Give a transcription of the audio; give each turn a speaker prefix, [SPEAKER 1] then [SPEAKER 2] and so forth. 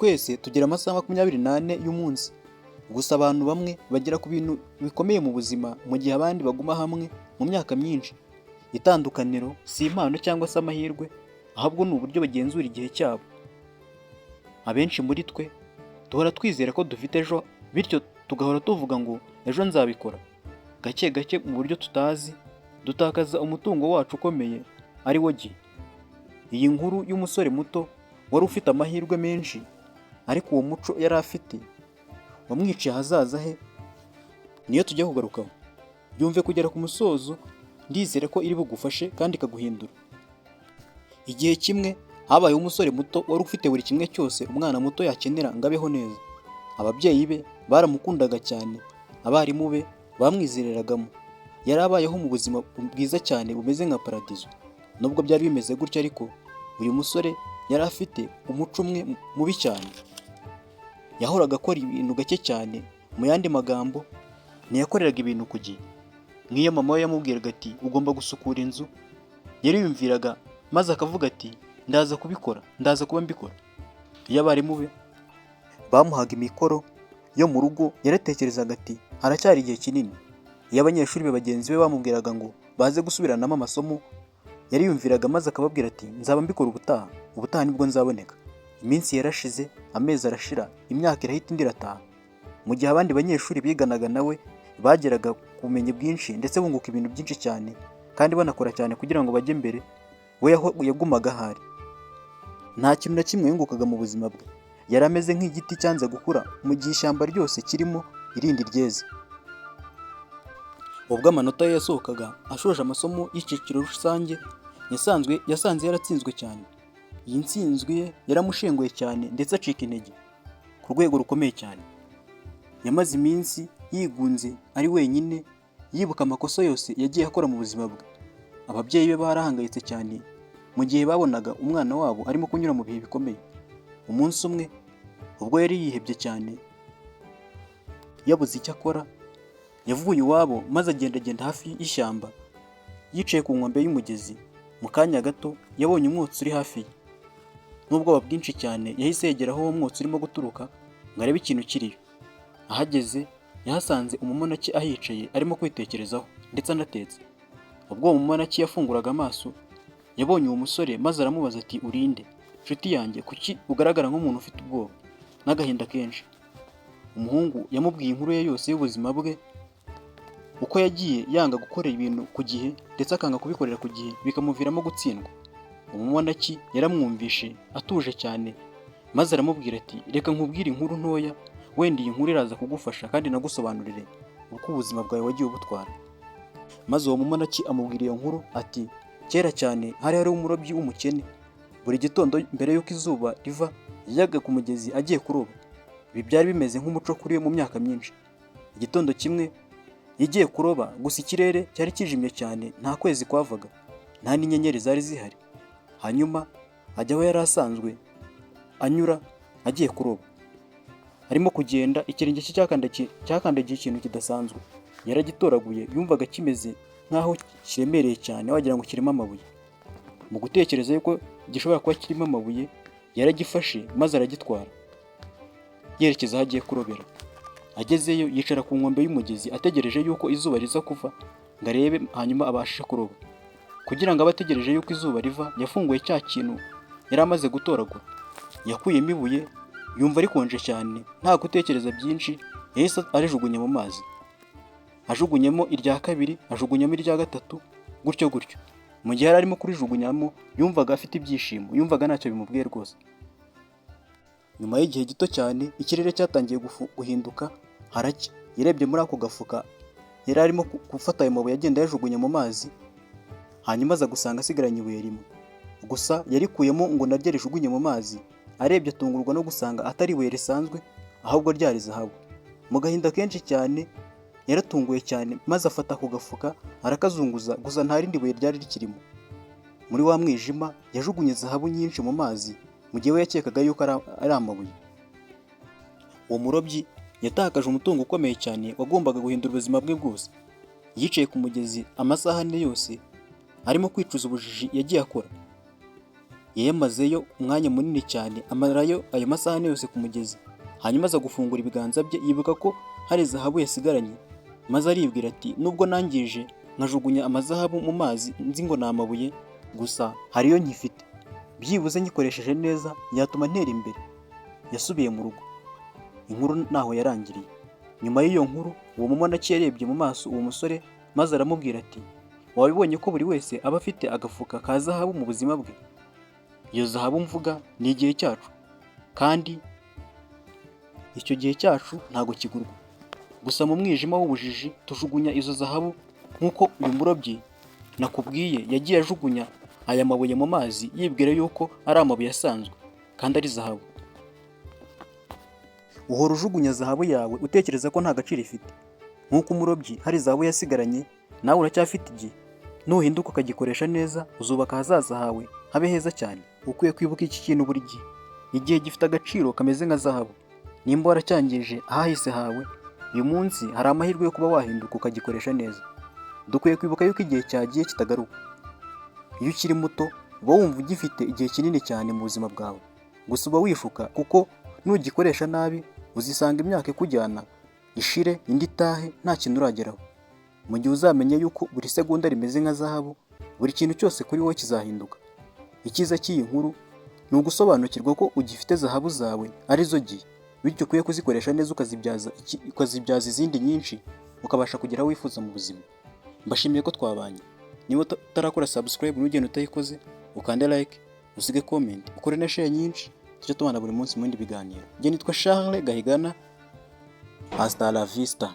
[SPEAKER 1] Twese tugira amasaha 24 y'umunsi. Gusa abantu bamwe bagera ku bintu bikomeye mu buzima mu gihe abandi baguma hamwe mu myaka myinshi. Itandukaniro si impano cyangwa se amahirwe, ahubwo ni uburyo bagenzura igihe cyabo. Abenshi muri twe duhora twizera ko dufite ejo, bityo tugahora tuvuga ngo ejo nzabikora. Gake gake mu buryo tutazi, dutakaza umutungo wacu ukomeye ari wo gihe. Iyi nkuru y'umusore muto wari ufite amahirwe menshi, ariko uwo muco yari afite wamwiciye ahazaza he, niyo tujya kugarukaho. Byumve kugera ku musozo, ndizera ko iri bugufashe kandi ikaguhindura. Igihe kimwe habayeho umusore muto wari ufite buri kimwe cyose umwana muto yakenera ngo abeho neza. Ababyeyi be baramukundaga cyane, abarimu be bamwizereragamo. Yari abayeho mu buzima bwiza cyane bumeze nka paradizo. Nubwo byari bimeze gutya ariko uyu musore yari afite umuco umwe mubi cyane. Yahoraga akora ibintu gake cyane, mu yandi magambo ntiyakoreraga ibintu ku gihe. Nk'iyo mama we yamubwiraga ati ugomba gusukura inzu, yariyumviraga maze akavuga ati ndaza kubikora, ndaza kuba mbikora. Iyo abarimu be bamuhaga imikoro yo mu rugo, yaratekerezaga ati haracyari igihe kinini. Iyo abanyeshuri be bagenzi be bamubwiraga ngo baze gusubiranamo amasomo, yariyumviraga maze akababwira ati nzaba mbikora ubutaha nibwo nzaboneka. Iminsi yarashize, amezi arashira, imyaka irahita indi irataha. Mu gihe abandi banyeshuri biganaga nawe bageraga ku bumenyi bwinshi ndetse bunguka ibintu byinshi cyane kandi banakora cyane kugira ngo bajye mbere, we yagumaga ahari. Nta kintu na kimwe yungukaga mu buzima bwe. Yari ameze nk'igiti cyanze gukura mu gihe ishyamba ryose kirimo irindi ryeze. Ubwo amanota ye yasohokaga ashoje amasomo y'icyiciro rusange, yasanze yaratsinzwe cyane. Iyi ntsinzwi ye yaramushenguye cyane ndetse acika intege ku rwego rukomeye cyane. Yamaze iminsi yigunze ari wenyine, yibuka amakosa yose yagiye akora mu buzima bwe. Ababyeyi be barahangayitse cyane mu gihe babonaga umwana wabo arimo kunyura mu bihe bikomeye. Umunsi umwe ubwo yari yihebye cyane, yabuze icyo akora, yavuye iwabo maze agenda hafi y'ishyamba. Yicaye ku nkombe y'umugezi, mu kanya gato yabonye umwotsi uri hafi ye. N'ubwoba bwinshi cyane yahise yegera aho uwo mwotsi urimo guturuka ngo arebe ikintu kiriyo. Ahageze yahasanze umumonaki ahicaye arimo kwitekerezaho ndetse anatetse. Ubwo uwo mumonaki yafunguraga amaso, yabonye uwo musore maze aramubaza ati urinde nshuti yanjye, kuki ugaragara nk'umuntu ufite ubwoba n'agahinda kenshi? Umuhungu yamubwiye inkuru ye yose y'ubuzima bwe, uko yagiye yanga gukorera ibintu ku gihe ndetse akanga kubikorera ku gihe bikamuviramo gutsindwa. Umumonaki yaramwumvishe atuje cyane maze aramubwira ati reka nkubwire inkuru ntoya, wenda iyi nkuru iraza kugufasha kandi nagusobanurire uko ubuzima bwawe wagiye ubutwara. Maze uwo mumonaki amubwira iyo nkuru ati kera cyane hari umurobyi w'umukene. Buri gitondo mbere y'uko izuba riva yajyaga ku mugezi agiye kuroba. Ibi byari bimeze nk'umuco kuri we mu myaka myinshi. Igitondo kimwe yagiye kuroba, gusa ikirere cyari kijimye cyane, nta kwezi kwavaga, nta n'inyenyeri zari zihari. Hanyuma ajya aho yari asanzwe anyura agiye kuroba. Arimo kugenda, ikirenge cye cyakandagiye ikintu kidasanzwe. Yaragitoraguye, yumvaga kimeze nk'aho kiremereye cyane wagira ngo kirimo amabuye. Mu gutekereza yuko gishobora kuba kirimo amabuye, yaragifashe maze aragitwara yerekeza aho agiye kurobera. Agezeyo yicara ku nkombe y'umugezi ategereje yuko izuba riza kuva ngo arebe hanyuma abashe kuroba. Kugira ngo abe ategereje yuko izuba riva, yafunguye cya kintu yari amaze gutoragura. Yakuyemo ibuye, yumva rikonje cyane, nta gutekereza byinshi yahise arijugunya mu mazi. Ajugunyemo irya kabiri, ajugunyamo irya gatatu, gutyo gutyo. Mu gihe yari arimo kurijugunyamo yumvaga afite ibyishimo, yumvaga ntacyo bimubwiye rwose. Nyuma y'igihe gito cyane ikirere cyatangiye guhinduka, haracya. Yarebye muri ako gafuka yari arimo gufata ayo mabuye agenda yajugunya mu mazi, hanyuma aza gusanga asigaranye ibuye rimwe. Gusa yarikuyemo ngo naryo rijugunye mu mazi. Arebye atungurwa no gusanga atari ibuye risanzwe, ahubwo ryari zahabu. Mu gahinda kenshi cyane yaratunguye cyane maze afata ako gafuka arakazunguza, gusa nta rindi buye ryari rikirimo. Muri wa mwijima yajugunye zahabu nyinshi mu mazi, mu gihe we yakekaga yuko ari amabuye. Uwo murobyi yatakaje umutungo ukomeye cyane wagombaga guhindura ubuzima bwe bwose. Yicaye ku mugezi amasaha ane yose arimo kwicuza ubujiji yagiye akora. yayamazeyo umwanya munini cyane, amarayo ayo masaha yose ku mugezi. Hanyuma aza gufungura ibiganza bye yibuka ko hari zahabu yasigaranye, maze aribwira ati nubwo nangije nkajugunya amazahabu mu mazi nzi ngo ni amabuye, gusa hariyo nkifite, byibuze nyikoresheje neza yatuma ntera imbere. Yasubiye mu rugo. Inkuru ntaho yarangiriye. Nyuma y'iyo nkuru uwo mumonaki yarebye mu maso uwo musore maze aramubwira ati wabibonye ko buri wese aba afite agafuka ka zahabu mu buzima bwe? Iyo zahabu mvuga ni igihe cyacu, kandi icyo gihe cyacu ntago kigurwa. Gusa mu mwijima w'ubujiji tujugunya izo zahabu nk'uko uyu murobyi nakubwiye yagiye ajugunya aya mabuye mu mazi yibwira yuko ari amabuye asanzwe kandi ari zahabu. Uhora ujugunya zahabu yawe utekereza ko nta gaciro ifite. Nk'uko umurobyi hari zahabu yasigaranye, nawe uracyafite igihe. Nuhinduka ukagikoresha neza uzubaka ahazaza hawe habe heza cyane. Ukwiye kwibuka iki kintu buri gihe. Igihe gifite agaciro kameze nka zahabu. Nimba waracyangije ahahise hawe, uyu munsi hari amahirwe yo kuba wahinduka ukagikoresha neza. Dukwiye kwibuka yuko igihe cyagiye kitagaruka. Iyo ukiri muto uba wumva ugifite igihe kinini cyane mu buzima bwawe, gusa uba wishuka kuko nugikoresha nabi uzisanga imyaka ikujyana ishire indi itahe nta kintu urageraho. Mu gihe uzamenye yuko buri segonda rimeze nka zahabu, buri kintu cyose kuri wowe kizahinduka. Icyiza cy'iyi nkuru ni ugusobanukirwa ko ugifite zahabu zawe arizo gihe, bityo ukwiye kuzikoresha neza ukazibyaza izindi nyinshi, ukabasha kugera aho wifuza mu buzima. Mbashimiye ko twabanye. Niba utarakora subscribe n'ugenda utayikoze, ukande like, usige comment, ukore na share nyinshi, tujye tubana buri munsi mu bindi biganiro. Njye nitwa Charles Gahigana. Hasta la vista.